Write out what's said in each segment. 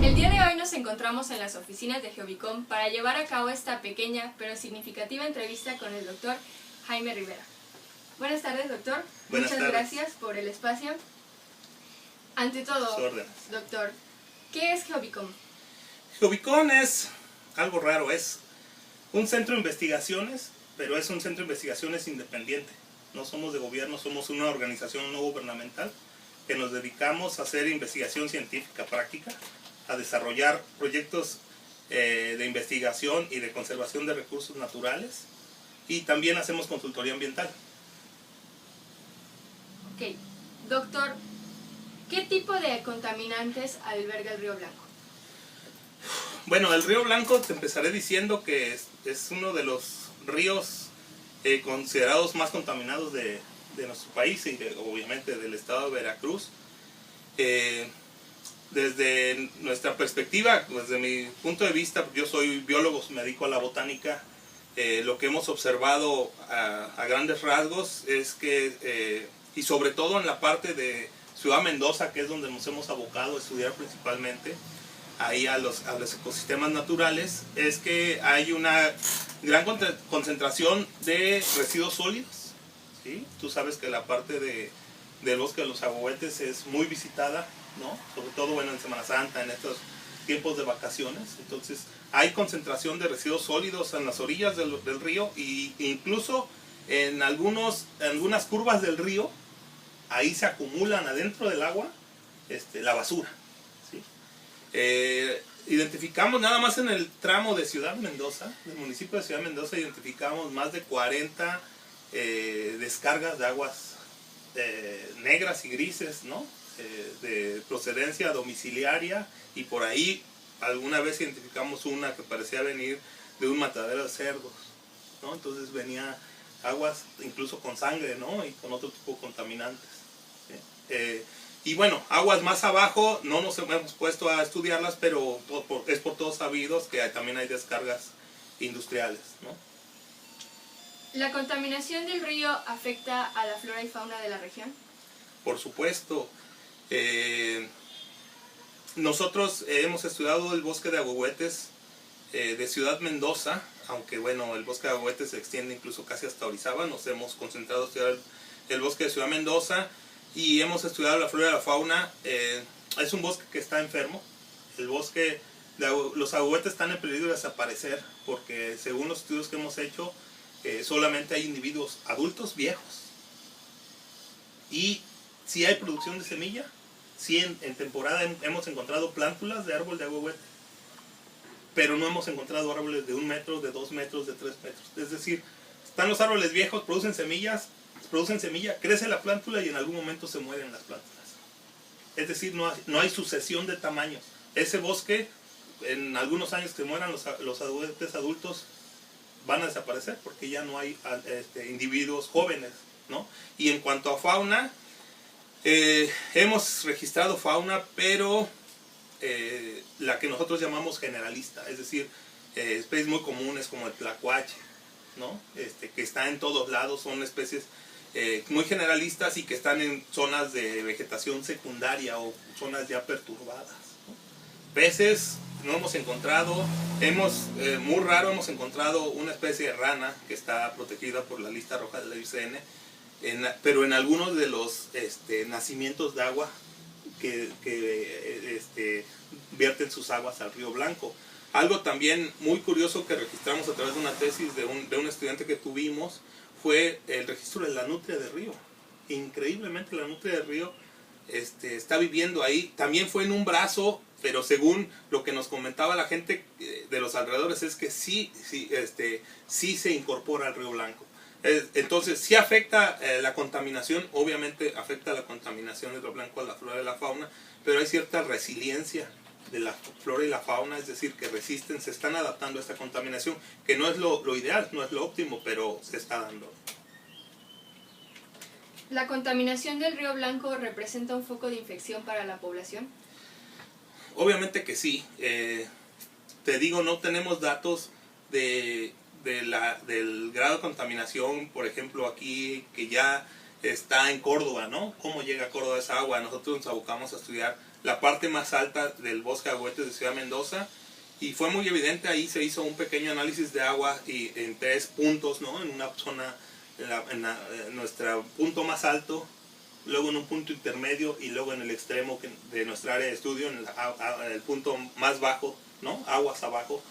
El día de hoy nos encontramos en las oficinas de Geovicom para llevar a cabo esta pequeña pero significativa entrevista con el doctor Jaime Rivera. Buenas tardes, doctor. Muchas gracias por el espacio. Ante todo, doctor, ¿qué es Geovicom? Geovicom es algo raro, es un centro de investigaciones, pero es un centro de investigaciones independiente. No somos de gobierno, somos una organización no gubernamental que nos dedicamos a hacer investigación científica práctica, a desarrollar proyectos de investigación y de conservación de recursos naturales, y también hacemos consultoría ambiental. Ok, doctor, ¿qué tipo de contaminantes alberga el Río Blanco? Bueno, el Río Blanco te empezaré diciendo que es uno de los ríos considerados más contaminados de nuestro país y obviamente del estado de Veracruz. Desde nuestra perspectiva, desde mi punto de vista, yo soy biólogo, me dedico a la botánica, lo que hemos observado a grandes rasgos es que, y sobre todo en la parte de Ciudad Mendoza, que es donde nos hemos abocado a estudiar principalmente, ahí a los ecosistemas naturales, es que hay una gran concentración de residuos sólidos, ¿sí? Tú sabes que la parte del bosque de los Agüehuetes es muy visitada, ¿no? Sobre todo, bueno, en Semana Santa, en estos tiempos de vacaciones. Entonces hay concentración de residuos sólidos en las orillas del río, e incluso en algunas curvas del río, ahí se acumulan adentro del agua la basura, ¿sí? Identificamos nada más en el tramo de Ciudad Mendoza, del municipio de Ciudad Mendoza, identificamos más de 40 descargas de aguas negras y grises, ¿no? De procedencia domiciliaria, y por ahí alguna vez identificamos una que parecía venir de un matadero de cerdos, ¿no? Entonces venía aguas incluso con sangre, ¿no? Y con otro tipo de contaminantes, ¿sí? Y bueno, aguas más abajo no nos hemos puesto a estudiarlas, pero es por todos sabidos que también hay descargas industriales, ¿no? ¿La contaminación del río afecta a la flora y fauna de la región? Por supuesto. Nosotros hemos estudiado el bosque de Agüehuetes de Ciudad Mendoza, aunque bueno, el bosque de Agüehuetes se extiende incluso casi hasta Orizaba. Nos hemos concentrado en estudiar el bosque de Ciudad Mendoza y hemos estudiado la flora y la fauna. Es un bosque que está enfermo. El bosque de los Agüehuetes están en peligro de desaparecer porque, según los estudios que hemos hecho, solamente hay individuos adultos viejos, y si hay producción de semilla. Sí, en temporada hemos encontrado plántulas de árbol de agüehuete, pero no hemos encontrado árboles de 1 metro, de 2 metros, de 3 metros. Es decir, están los árboles viejos, producen semilla, crece la plántula y en algún momento se mueren las plántulas. Es decir, no hay sucesión de tamaños. Ese bosque, en algunos años que mueran los agüehuetes adultos, van a desaparecer porque ya no hay individuos jóvenes, ¿no? Y en cuanto a fauna, hemos registrado fauna, pero la que nosotros llamamos generalista, es decir, especies muy comunes como el tlacuache, ¿no? Que está en todos lados, son especies muy generalistas y que están en zonas de vegetación secundaria o zonas ya perturbadas, ¿no? Peces no hemos encontrado, muy raro hemos encontrado una especie de rana que está protegida por la lista roja de la IUCN, pero en algunos de los nacimientos de agua que vierten sus aguas al Río Blanco. Algo también muy curioso que registramos a través de una tesis de un estudiante que tuvimos fue el registro de la nutria del río. Increíblemente la nutria del río está viviendo ahí. También fue en un brazo, pero según lo que nos comentaba la gente de los alrededores es que sí se incorpora al Río Blanco. Entonces, sí afecta la contaminación, obviamente afecta la contaminación del Río Blanco a la flora y la fauna, pero hay cierta resiliencia de la flora y la fauna, es decir, que resisten, se están adaptando a esta contaminación, que no es lo ideal, no es lo óptimo, pero se está dando. ¿La contaminación del Río Blanco representa un foco de infección para la población? Obviamente que sí. Te digo, no tenemos datos del grado de contaminación, por ejemplo, aquí, que ya está en Córdoba, ¿no? ¿Cómo llega a Córdoba esa agua? Nosotros nos abocamos a estudiar la parte más alta del bosque de Agüehuetes de Ciudad Mendoza, y fue muy evidente. Ahí se hizo un pequeño análisis de agua y en 3 puntos, ¿no? En una zona, en nuestro punto más alto, luego en un punto intermedio y luego en el extremo de nuestra área de estudio, en el punto más bajo, ¿no? Aguas abajo.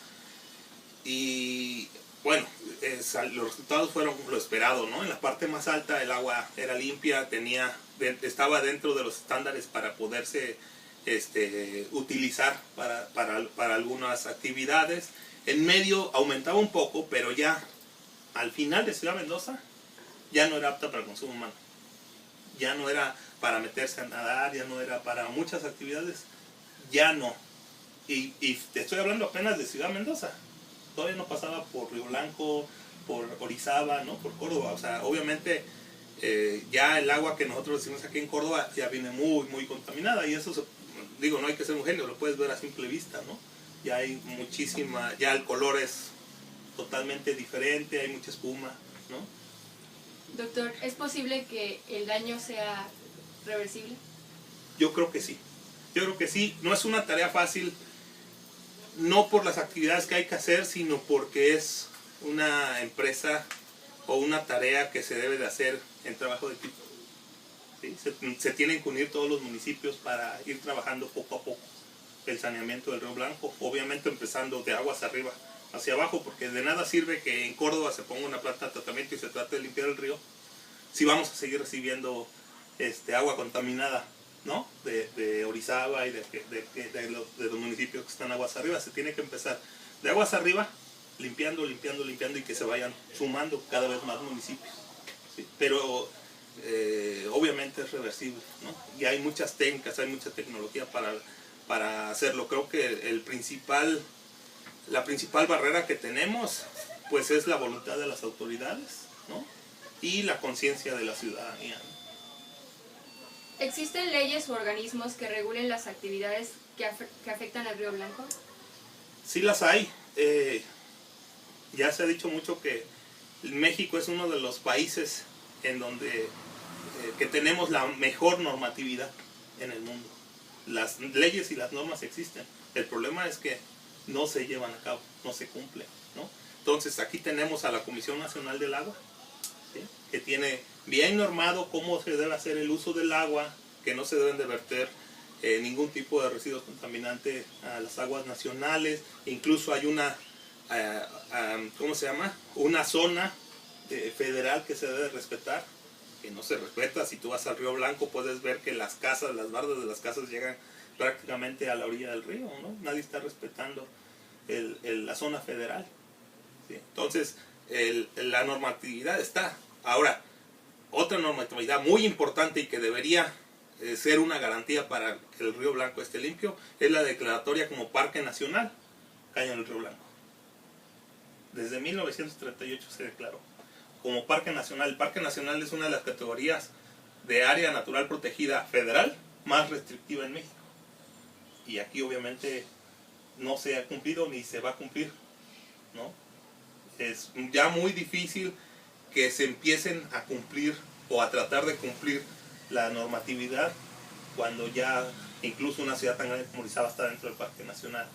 Y bueno, los resultados fueron lo esperado, ¿no? En la parte más alta el agua era limpia, estaba dentro de los estándares para poderse utilizar para algunas actividades. En medio aumentaba un poco, pero ya al final de Ciudad Mendoza ya no era apta para el consumo humano. Ya no era para meterse a nadar, ya no era para muchas actividades, ya no. Y te estoy hablando apenas de Ciudad Mendoza. Todavía no pasaba por Río Blanco, por Orizaba, ¿no? Por Córdoba. O sea, obviamente ya el agua que nosotros decimos aquí en Córdoba ya viene muy, muy contaminada. Y eso, digo, no hay que ser un genio, lo puedes ver a simple vista, ¿no? Ya hay muchísima, ya el color es totalmente diferente, hay mucha espuma, ¿no? Doctor, ¿es posible que el daño sea reversible? Yo creo que sí. Yo creo que sí. No es una tarea fácil, no por las actividades que hay que hacer, sino porque es una empresa o una tarea que se debe de hacer en trabajo de equipo. ¿Sí? Se tienen que unir todos los municipios para ir trabajando poco a poco el saneamiento del Río Blanco, obviamente empezando de aguas arriba hacia abajo, porque de nada sirve que en Córdoba se ponga una planta de tratamiento y se trate de limpiar el río si vamos a seguir recibiendo agua contaminada, ¿no? De Orizaba y de los municipios que están aguas arriba. Se tiene que empezar de aguas arriba, limpiando y que se vayan sumando cada vez más municipios, ¿sí? Pero obviamente es reversible, ¿no? Y hay muchas técnicas, hay mucha tecnología para hacerlo. Creo que la principal barrera que tenemos pues es la voluntad de las autoridades, ¿no? Y la conciencia de la ciudadanía, ¿no? ¿Existen leyes u organismos que regulen las actividades que afectan al Río Blanco? Sí las hay. Ya se ha dicho mucho que México es uno de los países en donde que tenemos la mejor normatividad en el mundo. Las leyes y las normas existen. El problema es que no se llevan a cabo, no se cumplen, ¿no? Entonces aquí tenemos a la Comisión Nacional del Agua, ¿sí? Que tiene bien normado cómo se debe hacer el uso del agua, que no se deben de verter ningún tipo de residuos contaminantes a las aguas nacionales. Incluso hay una, ¿cómo se llama? Una zona federal que se debe respetar, que no se respeta. Si tú vas al Río Blanco puedes ver que las bardas de las casas llegan prácticamente a la orilla del río, ¿no? Nadie está respetando la zona federal, ¿sí? Entonces la normatividad está. Ahora, otra normatividad muy importante y que debería ser una garantía para que el Río Blanco esté limpio es la declaratoria como Parque Nacional Caño del Río Blanco. Desde 1938 se declaró como Parque Nacional. El Parque Nacional es una de las categorías de área natural protegida federal más restrictiva en México. Y aquí obviamente no se ha cumplido ni se va a cumplir, ¿no? Es ya muy difícil que se empiecen a cumplir o a tratar de cumplir la normatividad cuando ya incluso una ciudad tan grande como Orizaba está dentro del Parque Nacional,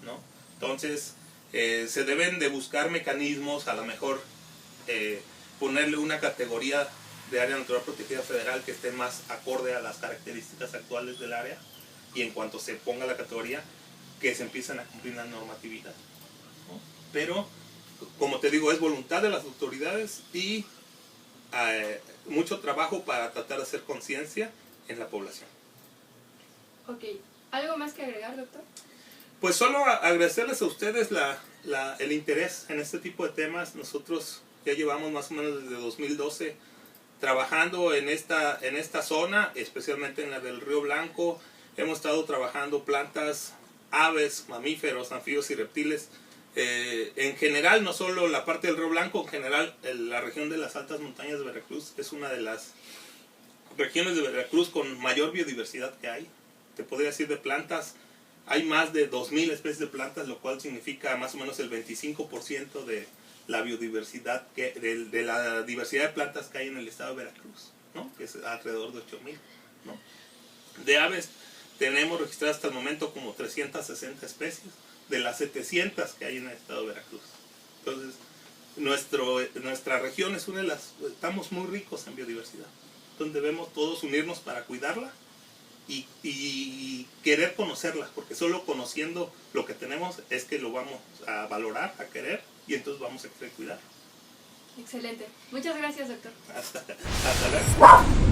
¿no? Entonces se deben de buscar mecanismos, a lo mejor ponerle una categoría de área natural protegida federal que esté más acorde a las características actuales del área, y en cuanto se ponga la categoría que se empiezan a cumplir la normatividad, ¿no? Pero como te digo, es voluntad de las autoridades y mucho trabajo para tratar de hacer conciencia en la población. Ok, ¿algo más que agregar, doctor? Pues solo agradecerles a ustedes el interés en este tipo de temas. Nosotros ya llevamos más o menos desde 2012 trabajando en esta zona, especialmente en la del Río Blanco. Hemos estado trabajando plantas, aves, mamíferos, anfibios y reptiles. En general, no solo la parte del Río Blanco, en general la región de las altas montañas de Veracruz es una de las regiones de Veracruz con mayor biodiversidad que hay. Te podría decir de plantas, hay más de 2000 especies de plantas, lo cual significa más o menos el 25% la biodiversidad, de la diversidad de plantas que hay en el estado de Veracruz, ¿no? Que es alrededor de 8,000, ¿no? De aves tenemos registradas hasta el momento como 360 especies, de las 700 que hay en el estado de Veracruz. Entonces, nuestra región es una de las, estamos muy ricos en biodiversidad. Entonces debemos todos unirnos para cuidarla y querer conocerla, porque solo conociendo lo que tenemos es que lo vamos a valorar, a querer, y entonces vamos a querer cuidar. Excelente. Muchas gracias, doctor. Hasta luego.